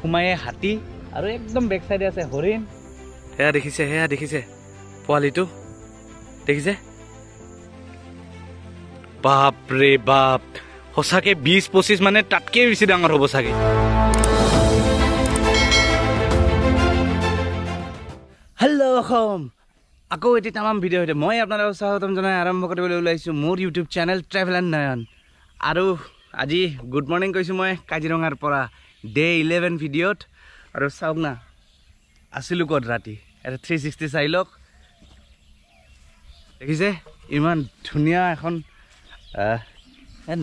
সোমায়ে হাতী আৰু একদম বেক সাইডে আছে হৰিণ হেয়া দেখিছে পোৱালিটো দেখিছে বাপ ৰে বাপ সঁচাকে 20-25 মানে তাতকে বেছি ডাঙৰ হ'ব চাগে হেল্ল' অসম আকৌ এটি তামাম ভিডিঅ' হৈছে মই আপোনালোকক স্বাগতম জনাই আৰম্ভ কৰিবলৈ ওলাইছোঁ মোৰ ইউটিউব চেনেল ট্ৰেভেল এণ্ড নয়ন আৰু আজি গুড মৰ্ণিং কৈছোঁ মই কাজিৰঙাৰ পৰা ডে 11 ভিডিঅ'ত আৰু চাওক না আছিলোঁ ক'ত ৰাতি এটা 360 চাই লওক দেখিছে ইমান ধুনীয়া এখন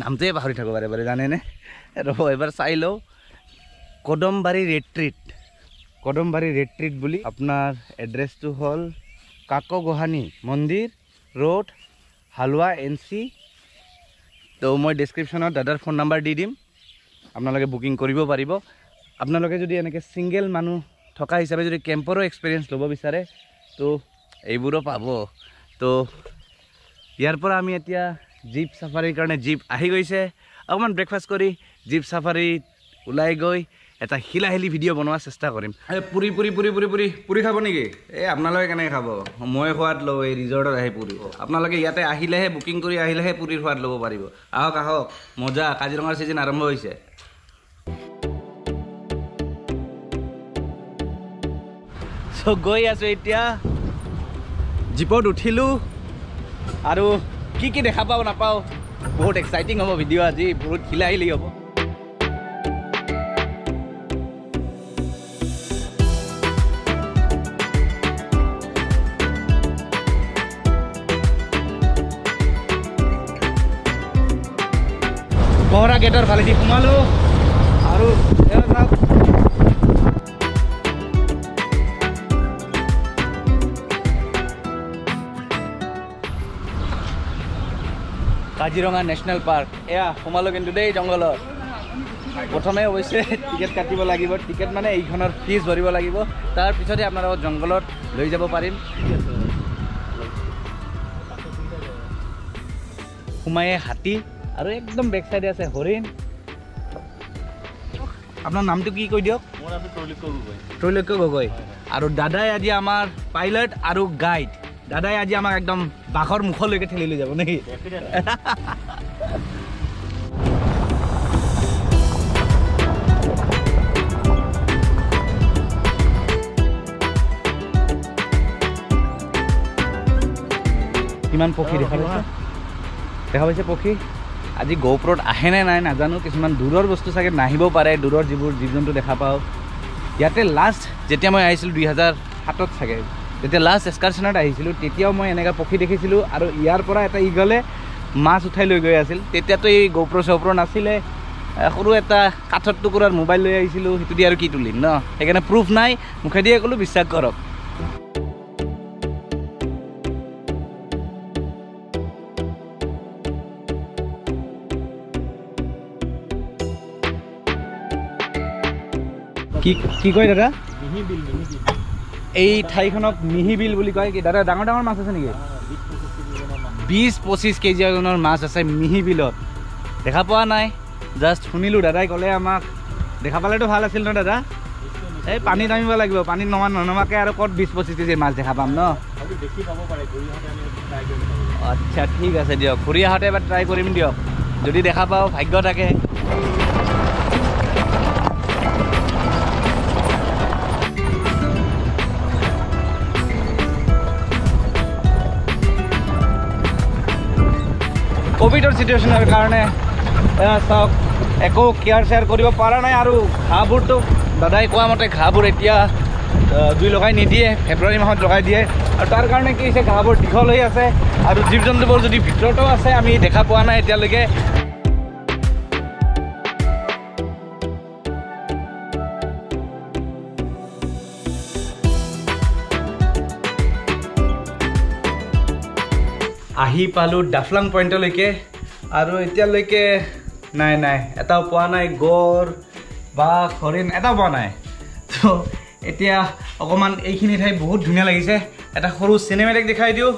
নামটোৱে পাহৰি থাকোঁ বাৰে বাৰে জানেনে ৰ'ব এবাৰ চাই লওঁ কদমবাৰী ৰেট্ৰিট বুলি আপোনাৰ এড্ৰেছটো হ'ল কাকগোহানি মন্দিৰ ৰোড হালৱা NC তো মই ডেছক্ৰিপশ্যনত দাদাৰ ফোন নাম্বাৰ দি দিম আপোনালোকে বুকিং কৰিব পাৰিব আপোনালোকে যদি এনেকৈ ছিংগল মানুহ থকা হিচাপে যদি কেম্পৰো এক্সপিৰিয়েঞ্চ ল'ব বিচাৰে তো এইবোৰো পাব তো ইয়াৰ পৰা আমি এতিয়া জীপ চাফাৰীৰ কাৰণে জীপ আহি গৈছে অকণমান ব্ৰেকফাষ্ট কৰি জীপ চাফাৰীত ওলাই গৈ এটা হিলাহিলি ভিডিঅ' বনোৱাৰ চেষ্টা কৰিম পুৰি খাব নেকি এই আপোনালোকে কেনেকৈ খাব মই সোৱাদ লওঁ এই ৰিজৰ্টত আহি পুৰি আপোনালোকে ইয়াতে আহিলেহে বুকিং কৰি আহিলেহে পুৰিৰ সোৱাদ ল'ব পাৰিব আহক মজা কাজিৰঙাৰ ছিজন আৰম্ভ হৈছে চ' গৈ আছোঁ এতিয়া জীপত উঠিলোঁ আৰু কি দেখা পাওঁ নাপাওঁ বহুত এক্সাইটিং হ'ব ভিডিঅ' আজি বহুত হিলাহিলি হ'ব কহৰা গেটৰ ফালেদি সোমালোঁ আৰু কাজিৰঙা নেশ্যনেল পাৰ্ক এয়া সোমালোঁ কিন্তু দেই জংঘলত প্ৰথমে অৱশ্যে টিকেট কাটিব লাগিব টিকেট মানে এইখনৰ ফিজ ভৰিব লাগিব তাৰপিছতহে আপোনালোকক জংঘলত লৈ যাব পাৰিম সোমায়ে হাতী আৰু একদম বেক সাইডে আছে হৰিণ আপোনাৰ নামটো কি কৈ দিয়ক মোৰ নামটো ত্ৰৈলোক্য গগৈ আৰু দাদাই আজি আমাৰ পাইলট আৰু গাইড দাদাই আজি আমাক একদম বাঘৰ মুখলৈকে ঠেলি লৈ যাব নেকি কিমান পক্ষী দেখা পাইছে পক্ষী আজি গৌপ্ৰত আহে নে নাই নাজানো কিছুমান দূৰৰ বস্তু চাগে নাহিব পাৰে দূৰৰ যিবোৰ জীৱ জন্তু দেখা পাওঁ ইয়াতে লাষ্ট যেতিয়া মই আহিছিলোঁ 2007 চাগে যেতিয়া লাষ্ট এক্সকাৰ্ছনত আহিছিলোঁ তেতিয়াও মই এনেকুৱা পক্ষী দেখিছিলোঁ আৰু ইয়াৰ পৰা এটা ইগলে মাছ উঠাই লৈ গৈ আছিল তেতিয়াতো এই গৌপ্ৰ চৌপ্ৰ নাছিলে সৰু এটা কাঠৰ টুকুৰাৰ মোবাইল লৈ আহিছিলোঁ সেইটো দি আৰু কি তুলিম ন সেইকাৰণে প্ৰুফ নাই মুখেদিয়ে ক'লোঁ বিশ্বাস কৰক কি কয় দাদা এই ঠাইখনক মিহি বিল বুলি কয় কি দাদা ডাঙৰ ডাঙৰ মাছ আছে নেকি 20-25 কেজি ওজনৰ মাছ আছে মিহি বিলত দেখা পোৱা নাই জাষ্ট শুনিলোঁ দাদাই ক'লে আমাক দেখা পালেতো ভাল আছিল ন দাদা এই পানীত নামিব লাগিব পানীত নমাকে আৰু ক'ত 20-25 কেজিৰ মাছ দেখা পাম ন আচ্ছা ঠিক আছে দিয়ক ঘূৰি আহোঁতে এবাৰ ট্ৰাই কৰিম দিয়ক যদি দেখা পাওঁ ভাগ্য থাকে কোভিডৰ চিটুৱেশ্যনৰ কাৰণে চাওক একো কেয়াৰ চেয়াৰ কৰিব পৰা নাই আৰু ঘাঁহবোৰতো দাদাই কোৱা মতে ঘাঁহবোৰ এতিয়া জুই লগাই নিদিয়ে ফেব্ৰুৱাৰী মাহত লগাই দিয়ে আৰু তাৰ কাৰণে কি হৈছে ঘাঁহবোৰ দীঘল হৈ আছে আৰু জীৱ জন্তুবোৰ যদি ভিতৰতো আছে আমি দেখা পোৱা নাই এতিয়ালৈকে আহি পালোঁ ডাফলং পইণ্টলৈকে আৰু এতিয়ালৈকে নাই এটাও পোৱা নাই গড় বাঘ হৰিণ এটাও পোৱা নাই তো এতিয়া অকণমান এইখিনি ঠাই বহুত ধুনীয়া লাগিছে এটা সৰু চিনেমেটিক দেখাই দিওঁ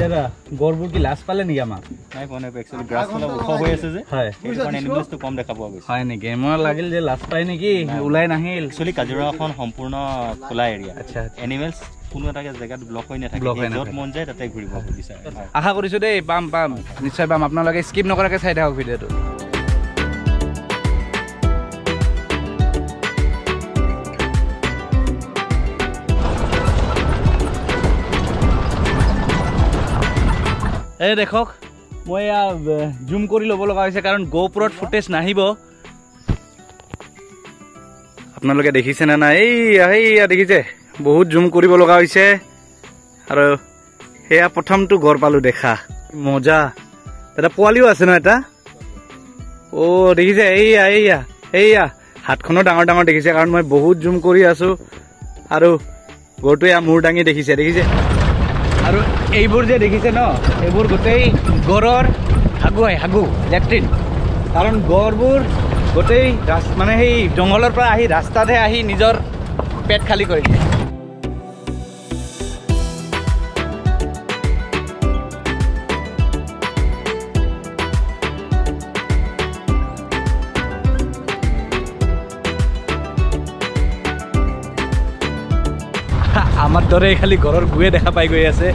দাদা গড়বোৰ কি লাজ পালে নেকি আমাক নাই কোনে একচুয়ালি গ্ৰাছ অলপ ওখ হৈ আছে যে হয় সেইটো কাৰণে এনিমেলছটো কম দেখা পোৱা গৈছে হয় নেকি মই লাগিল যে লাজ পায় নেকি ওলাই নাহিল একচুয়ালি কাজিৰঙাখন সম্পূৰ্ণ খোলা এৰিয়া আচ্ছা এনিমেলছ কোনো এটা জেগাত ব্লক হৈ নাথাকে য'ত মন যায় তাতে ঘূৰিব বিচাৰে আশা কৰিছোঁ দেই পাম নিশ্চয় পাম আপোনালোকে স্কিপ নকৰাকৈ চাই থাকক ভিডিঅ'টো এই দেখক মই এয়া জুম কৰি ল'ব লগা হৈছে কাৰণ গোপ্ৰত ফুটেজ নাহিব আপোনালোকে দেখিছে নে নাই এইয়া দেখিছে বহুত জুম কৰিব লগা হৈছে আৰু সেয়া প্ৰথমটো ঘৰ পালোঁ দেখা মজা এটা পোৱালিও আছে ন এটা অ' দেখিছে এইয়া হাতখনো ডাঙৰ ডাঙৰ দেখিছে কাৰণ মই বহুত জুম কৰি আছোঁ আৰু গৰুটো এয়া মূৰ দাঙি দেখিছে আৰু এইবোৰ যে দেখিছে ন এইবোৰ গোটেই গড়ৰ হাগু লেট্ৰিন কাৰণ গড়বোৰ গোটেই মানে সেই জংঘলৰ পৰা আহি ৰাস্তাতহে আহি নিজৰ পেট খালী কৰি দিয়ে আমাৰ দৰে খালি ঘৰৰ গুৱে দেখা পাই গৈ আছে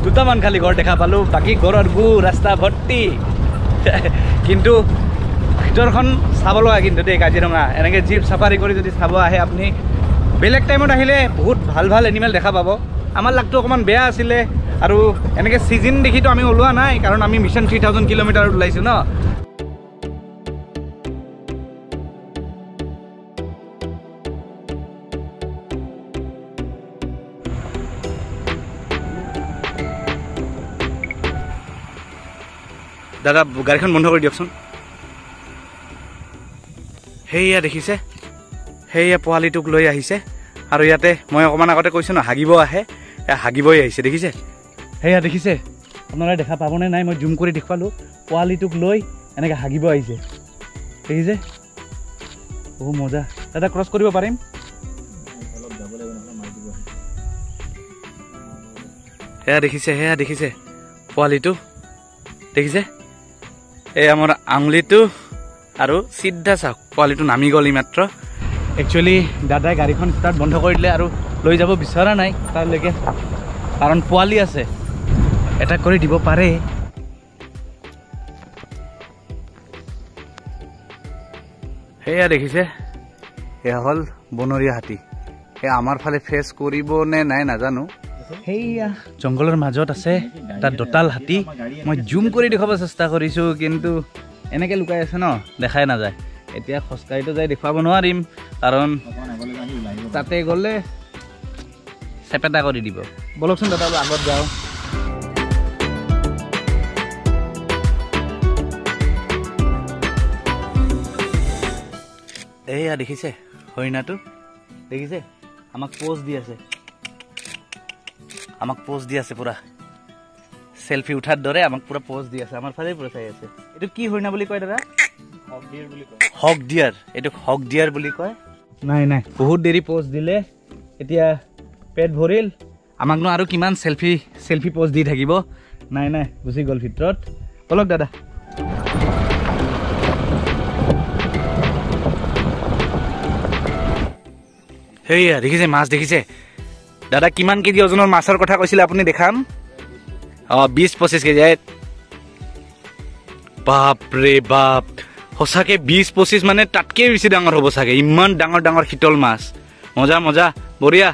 দুটামান খালি ঘৰ দেখা পালোঁ বাকী ঘৰৰ গু ৰাস্তা ভৰ্তি কিন্তু ভিতৰখন চাব লগা কিন্তু দেই কাজিৰঙা এনেকৈ জীপ চাফাৰী কৰি যদি চাব আহে আপুনি বেলেগ টাইমত আহিলে বহুত ভাল এনিমেল দেখা পাব আমাৰ লাগটো অকণমান বেয়া আছিলে আৰু এনেকৈ ছিজন দেখিতো আমি ওলোৱা নাই কাৰণ আমি মিছন 3000 কিলোমিটাৰত ওলাইছোঁ ন দাদা গাড়ীখন বন্ধ কৰি দিয়কচোন সেয়া দেখিছে সেয়া পোৱালিটোক লৈ আহিছে আৰু ইয়াতে মই অকণমান আগতে কৈছোঁ ন হাগিব আহে হাগিবই আহিছে দেখিছে সেয়া দেখিছে আপোনালোকে দেখা পাবনে নাই মই জুম কৰি দেখুৱালোঁ পোৱালিটোক লৈ এনেকৈ হাগিব আহিছে দেখিছে বহু মজা দাদা ক্ৰছ কৰিব পাৰিম সেয়া দেখিছে পোৱালিটো দেখিছে এই আমাৰ আঙুলিটো আৰু চিধা চাওক পোৱালিটো নামি গ'ল মাত্ৰ একচুৱেলি দাদাই গাড়ীখন ষ্টাৰ্ট বন্ধ কৰি দিলে আৰু লৈ যাব বিচৰা নাই তাৰলৈকে কাৰণ পোৱালি আছে এটাক কৰি দিব পাৰে সেয়া দেখিছে এয়া হ'ল বনৰীয়া হাতী এয়া আমাৰ ফালে ফেচ কৰিব নে নাই নাজানো সেইয়া জংঘলৰ মাজত আছে এটা দঁতাল হাতী মই জুম কৰি দেখুৱাব চেষ্টা কৰিছোঁ কিন্তু এনেকৈ লুকাই আছে ন দেখাই নাযায় এতিয়া খোজকাঢ়িতো যাই দেখুৱাব নোৱাৰিম কাৰণ তাতে গ'লে চেপেটা কৰি দিব বলকচোন দাদা আগত যাওঁ এইয়া দেখিছে হৰিণাটো দেখিছে আমাক পোজ দি আছে পুৰা সেলফি উঠাৰ দৰে আমাক পুৰা পোজ দি আছে আমাৰ ফালে পুৰা চাই আছে এইটো কি হৰিণা বুলি কয় দাদা হক ডিয়াৰ এইটো হক ডিয়াৰ বুলি কয় নাই বহুত দেৰি পোজ দিলে এতিয়া পেট ভৰিল আমাকনো আৰু কিমান সেলফি পোজ দি থাকিব নাই গুচি গ'ল ভিতৰত বলক দাদা সেয়া দেখিছে মাছ দেখিছে দাদা কিমান কেজি ওজনৰ মাছৰ কথা কৈছিলে আপুনি দেখাম 20-25 কেজি বাপৰে বাপ সঁচাকৈ 20-25 মানে তাতকৈ বেছি ডাঙৰ হ'ব চাগে ইমান ডাঙৰ শীতল মাছ মজা বঢ়িয়া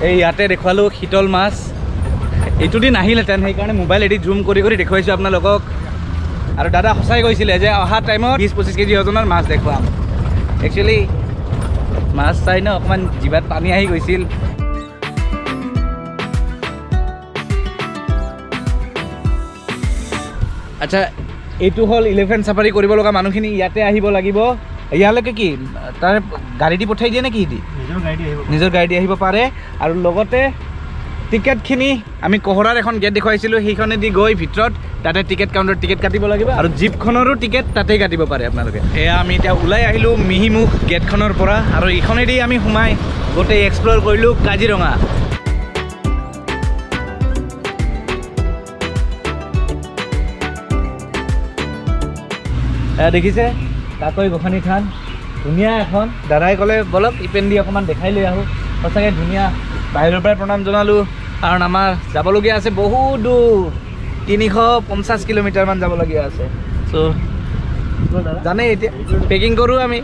এই ইয়াতে দেখুৱালোঁ শীতল মাছ এইটো দিন আহিলেহেঁতেন সেইকাৰণে মোবাইল এদি জুম কৰি দেখুৱাইছোঁ আপোনালোকক আৰু দাদা সঁচাই কৈছিলে যে অহা টাইমত 20-25 কেজি ওজনৰ মাছ দেখুৱাম একচুৱেলি মাছ চাই ন অকণমান জিভাত পানী আহি গৈছিল আচ্ছা এইটো হ'ল এলিফেণ্ট চাফাৰী কৰিব লগা মানুহখিনি ইয়াতে আহিব লাগিব ইয়ালৈকে কি তাৰ গাড়ী দি পঠাই দিয়ে নে কি নিজৰ গাড়ী দি আহিব পাৰে আৰু লগতে টিকেটখিনি আমি কহৰাৰ এখন গেট দেখুৱাইছিলোঁ সেইখনেদি গৈ ভিতৰত তাতে টিকেট কাউণ্টাৰত টিকেট কাটিব লাগিব আৰু জীপখনৰো টিকেট তাতেই কাটিব পাৰে আপোনালোকে এয়া আমি এতিয়া ওলাই আহিলোঁ মিহিমুখ গেটখনৰ পৰা আৰু এইখনেদি আমি সোমাই গোটেই এক্সপ্ল'ৰ কৰিলোঁ কাজিৰঙা দেখিছে কাকৈ গোসানী থান ধুনীয়া এখন দাদাই ক'লে বলক ইপেণ্ডি অকণমান দেখাই লৈ আহোঁ সঁচাকৈ ধুনীয়া বাহিৰৰ পৰাই প্ৰণাম জনালোঁ কাৰণ আমাৰ যাবলগীয়া আছে বহুত দূৰ 350 কিলোমিটাৰমান যাবলগীয়া আছে চ' জানেই এতিয়া পেকিং কৰোঁ আমি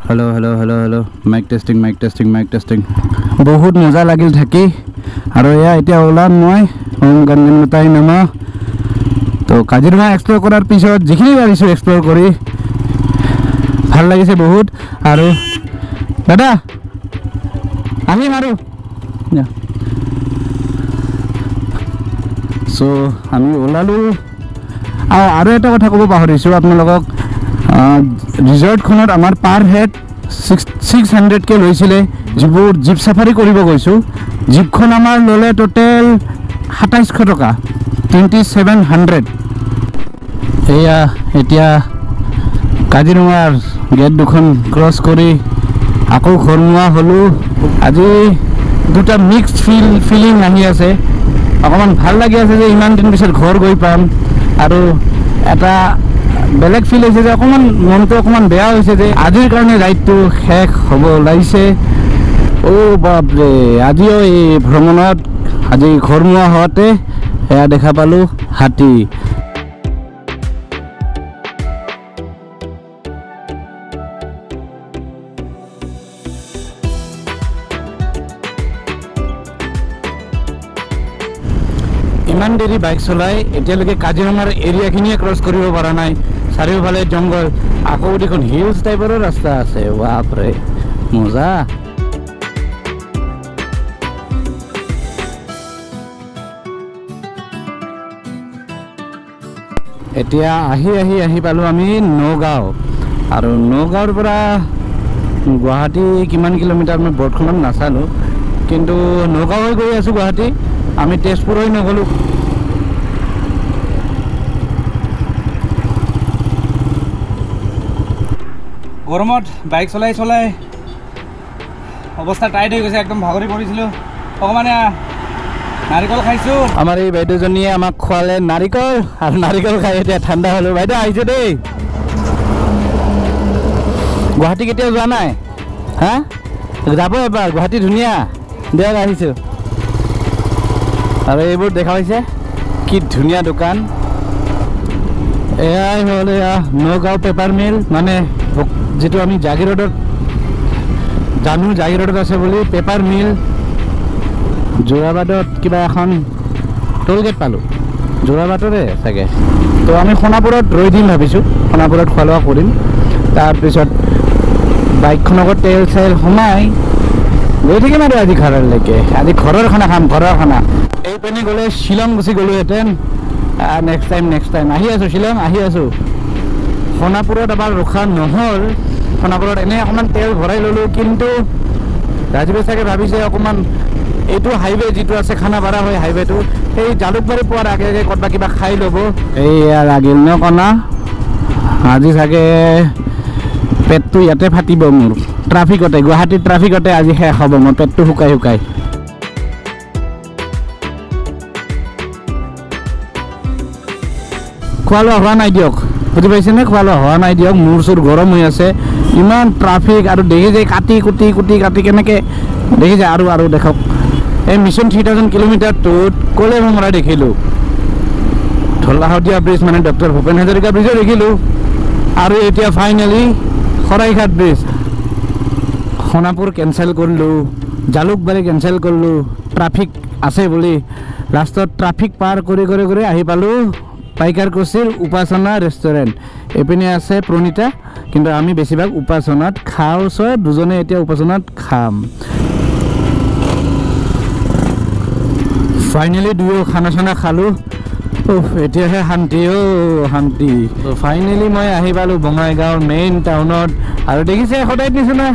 hello' hello' hello' hello' mike testing বহুত মজা লাগিল থাকি আৰু এয়া এতিয়া ওলাম মই গণগণতাই নামা তো কাজিৰঙা এক্সপ্ল'ৰ কৰাৰ পিছত যিখিনি পাৰিছোঁ এক্সপ্ল'ৰ কৰি ভাল লাগিছে বহুত আৰু দাদা আহিম আৰু চ' আমি ওলালোঁ আৰু এটা কথা ক'ব পাহৰিছোঁ আপোনালোকক ৰিজৰ্টখনত আমাৰ পাৰ হেড 600কৈ লৈছিলে যিবোৰ জীপ চাফাৰী কৰিব গৈছোঁ জীপখন আমাৰ ল'লে টোটেল 2700 টকা 2700 এয়া এতিয়া কাজিৰঙাৰ গেট দুখন ক্ৰছ কৰি আকৌ ঘৰমুৱা হ'লোঁ আজি দুটা মিক্সড ফিলিং আহি আছে অকণমান ভাল লাগি আছে যে ইমান দিন পিছত ঘৰ গৈ পাম আৰু এটা বেলেগ ফিল হৈছে যে অকণমান মনটো অকণমান বেয়া হৈছে যে আজিৰ কাৰণে ৰাইডটো শেষ হ'ব ওলাইছে অ' বাপৰে আজিও এই ভ্ৰমণত আজি ঘৰমুৱা হওঁতে এয়া দেখা পালোঁ হাতী ইমান দেৰি বাইক চলাই এতিয়ালৈকে কাজিৰঙাৰ এৰিয়াখিনিয়ে ক্ৰছ কৰিব পৰা নাই চাৰিওফালে জংঘল আকৌ দেখোন হিলছ টাইপৰো ৰাস্তা আছে বাপৰে মজা এতিয়া আহি পালোঁ আমি নগাঁও আৰু নগাঁৱৰ পৰা গুৱাহাটী কিমান কিলোমিটাৰ মই বৰ্ডখনত নাচালোঁ কিন্তু নগাঁও হৈ গৈ আছোঁ গুৱাহাটী আমি তেজপুৰ হৈ নগ'লোঁ গৰমত বাইক চলাই অৱস্থা টাইট হৈ গৈছে একদম ভাগৰি পৰিছিলোঁ অকণমান নাৰিকল খাইছোঁ আমাৰ এই বাইদেউজনীয়ে আমাক খোৱালে নাৰিকল আৰু নাৰিকল খাই এতিয়া ঠাণ্ডা হ'লোঁ বাইদেউ আহিছোঁ দেই গুৱাহাটী কেতিয়াও যোৱা নাই হা যাব এবাৰ গুৱাহাটী ধুনীয়া দিয়ক আহিছোঁ আৰু এইবোৰ দেখা পাইছে কি ধুনীয়া দোকান এয়াই হ'ল এয়া নগাঁও পেপাৰ মিল মানে যিটো আমি জাগিৰোডত জানো জাগিৰোডত আছে বুলি পেপাৰ মিল যোৰাবাটত কিবা এখন টোল গেট পালোঁ যোৰাবাটৰে চাগে তো আমি সোণাপুৰত ৰৈ দিম ভাবিছোঁ সোণাপুৰত খোৱা লোৱা কৰিম তাৰপিছত বাইকখনকো তেল চেল সোমাই গৈ থাকিম আৰু আজি ঘৰলৈকে আজি ঘৰৰ খানা খাম ঘৰৰ খানা এই পিনে গ'লে শ্বিলং গুচি গ'লোহেঁতেন নেক্সট টাইম আহি আছোঁ শ্বিলং আহি আছোঁ সোণাপুৰত এবাৰ ৰখা নহ'ল সোণাপুৰত এনেই অকণমান তেল ভৰাই ল'লোঁ কিন্তু ৰাজীৱে চাগে ভাবিছে অকণমান এইটো হাইৱে যিটো আছে খানাপাৰা হয় হাইৱেটো সেই জালুকবাৰী পোৱাৰ আগে আগে ক'ৰবাত কিবা খাই ল'ব এইয়া লাগিল ন কণা আজি চাগে পেটটো ইয়াতে ফাটিব মোৰ ট্ৰাফিকতে গুৱাহাটীৰ ট্ৰাফিকতে আজি শেষ হ'ব মোৰ পেটটো শুকাই খোৱা লোৱা হোৱা নাই দিয়ক বুজি পাইছেনে খোৱা লোৱা হোৱা নাই দিয়ক মূৰ চুৰ গৰম হৈ আছে ইমান ট্ৰাফিক আৰু দেখি যায় কাটি কুটি কেনেকৈ দেখি যায় আৰু দেখক এই মিছন 3000 কিলোমিটাৰটোত ক'লে ভমৰা দেখিলোঁ ঢলা-শদিয়া ব্ৰিজ মানে ডক্টৰ ভূপেন হাজৰিকা ব্ৰিজো দেখিলোঁ আৰু এতিয়া finally Saraighat bridge Sonapur cancel কৰিলোঁ জালুকবাৰী কেঞ্চেল কৰিলোঁ ট্ৰাফিক আছে বুলি লাষ্টত ট্ৰাফিক পাৰ কৰি আহি পালোঁ পাইকাৰকুছিৰ উপাসনা ৰেষ্টুৰেণ্ট এইপিনে আছে প্ৰণীতা কিন্তু আমি বেছিভাগ উপাসনাত খাওঁ ছয় দুজনে এতিয়া উপাসনাত খাম ফাইনেলি দুয়ো খানা চানা খালোঁ এতিয়াহে শান্তি ফাইনেলি মই আহি পালোঁ বঙাইগাঁও মেইন টাউনত আৰু দেখিছে সদায় নিচিনা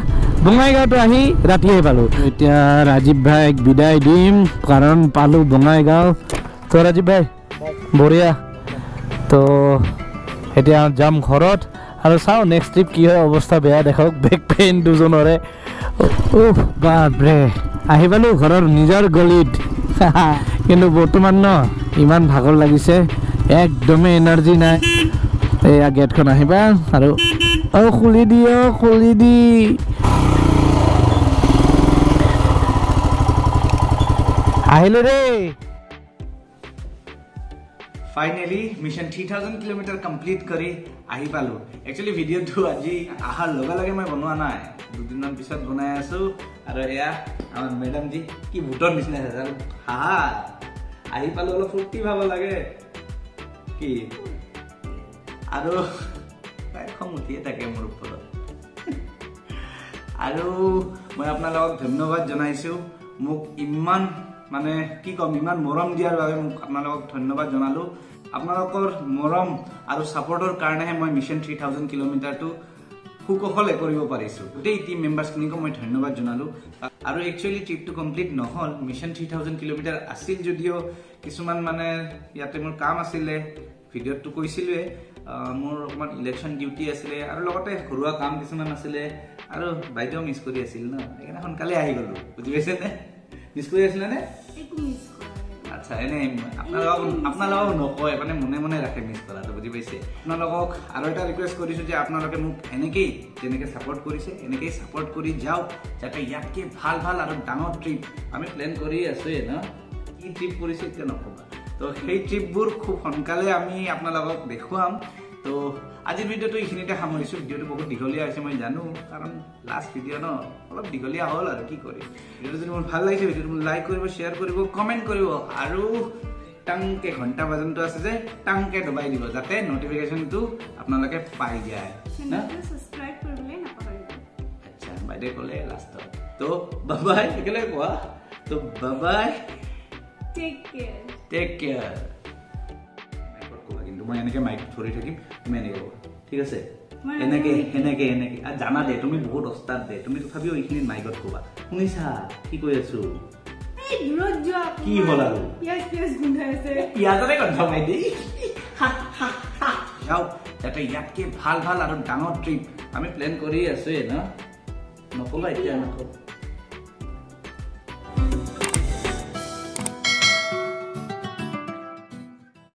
বঙাইগাঁৱতো আহি ৰাতিয়ে পালোঁ এতিয়া ৰাজীৱ ভাইক বিদায় দিম কাৰণ পালোঁ বঙাইগাঁও তো ৰাজীৱ ভাই বঢ়িয়া তো এতিয়া যাম ঘৰত আৰু চাওঁ নেক্সট ট্ৰিপ কি হয় অৱস্থা বেয়া দেখক বেক পেইন দুজনৰে বাপৰে আহি পালোঁ ঘৰৰ নিজৰ গলিত কিন্তু বৰ্তমান ন ইমান ভাগৰ লাগিছে একদমেই এনাৰ্জি নাই এয়া গেটখন আহিবা আৰু খুলি দি আহিলো দেই ফাইনেলি মিছন 3000 কিলোমিটাৰ কমপ্লিট কৰি আহি পালো একচুৱেলি ভিডিঅ'টো আজি আহাৰ লগে লগে মই বনোৱা নাই দুদিনমান পিছত বনাই আছো আৰু এয়া আমাৰ মেডাম জি কি ভূতৰ নিচিনা আছে হাহা আহি পালো অলপ ফূৰ্তি ভাব লাগে কি আৰু তাই খং উঠিয়ে থাকে মোৰ ওপৰত আৰু মই আপোনালোকক ধন্যবাদ জনাইছো মোক ইমান মানে কি কম ইমান মৰম দিয়াৰ বাবে মোক আপোনালোকক ধন্যবাদ জনালো আপোনালোকৰ মৰম আৰু সাপোৰ্টৰ কাৰণেহে মই মিছন 3000 কিলোমিটাৰটো সুকহলে কৰিব পাৰিছো গোটেই টিম মেম্বাৰ্ছখিনিকো মই ধন্যবাদ জনালো আৰু একচুৱেলি ট্ৰিপটো কমপ্লিট নহল মিছন 3000 কিলোমিটাৰ আছিল যদিও কিছুমান মানে ইয়াতে মোৰ কাম আছিলে ভিডিঅ'টো কৈছিলোৱে মোৰ অকমান ইলেকশ্যন ডিউটি আছিলে আৰু লগতে ঘৰুৱা কাম কিছুমান আছিলে আৰু বাইদেউ মিছ কৰি আছিল ন সেইকাৰণে সোনকালে আহি গলো বুজি পাইছে নে মিছ কৰি আছিলে নে আচ্ছা এনে আপোনালোকক নকয় মানে মনে মনে ৰাখে মিছ কৰাটো বুজি পাইছে আপোনালোকক আৰু এটা ৰিকুৱেষ্ট কৰিছো যে আপোনালোকে মোক এনেকেই যেনেকৈ ছাপোৰ্ট কৰিছে এনেকেই ছাপোৰ্ট কৰি যাওক যাতে ইয়াতকৈ ভাল ভাল আৰু ডাঙৰ ট্ৰিপ আমি প্লেন কৰি আছোৱে ন কি ট্ৰিপ কৰিছে এতিয়া নক'বা তো সেই ট্ৰিপবোৰ খুব সোনকালে আমি আপোনালোকক দেখুৱাম তো আজিৰ ভিডিঅ'টো এইখিনিতে সামৰিছোঁ ভিডিঅ'টো বহুত দীঘলীয়া হৈছে মই জানো কাৰণ লাষ্ট ভিডিঅ' ন অলপ দীঘলীয়া হ'ল আৰু কি কৰিম ভিডিঅ'টো যদি মোৰ ভাল লাগিছে ভিডিঅ'টো মোক লাইক কৰিব শ্বেয়াৰ কৰিব কমেণ্ট কৰিব আৰু টাংকে ঘণ্টা বাজনটো আছে যে টাংকে দবাই দিব যাতে নটিফিকেশ্যনটো আপোনালোকে পাই যায় আচ্ছা বাইদেউ ক'লে লাষ্টত তো বাবাই একেলগে কোৱা তো বাবাই টেক কেয়াৰ কিন্তু মই এনেকে মাইক ধৰি থাকিম তুমি এনেকে ক'বা ঠিক আছে এনেকে আৰু জানা দে তুমি বহুত অস্তাদ দে তুমি তথাপিও এইখিনি মাইকত ক'বা শুনিছা কি কৈ আছো কি হ'ল আৰু পিয়াজৰে গন্ধ মাই দেই যাও যাতে ইয়াতকৈ ভাল ভাল আৰু ডাঙৰ ট্ৰিপ আমি প্লেন কৰি আছোৱে ন নক'বা এতিয়া নক'বা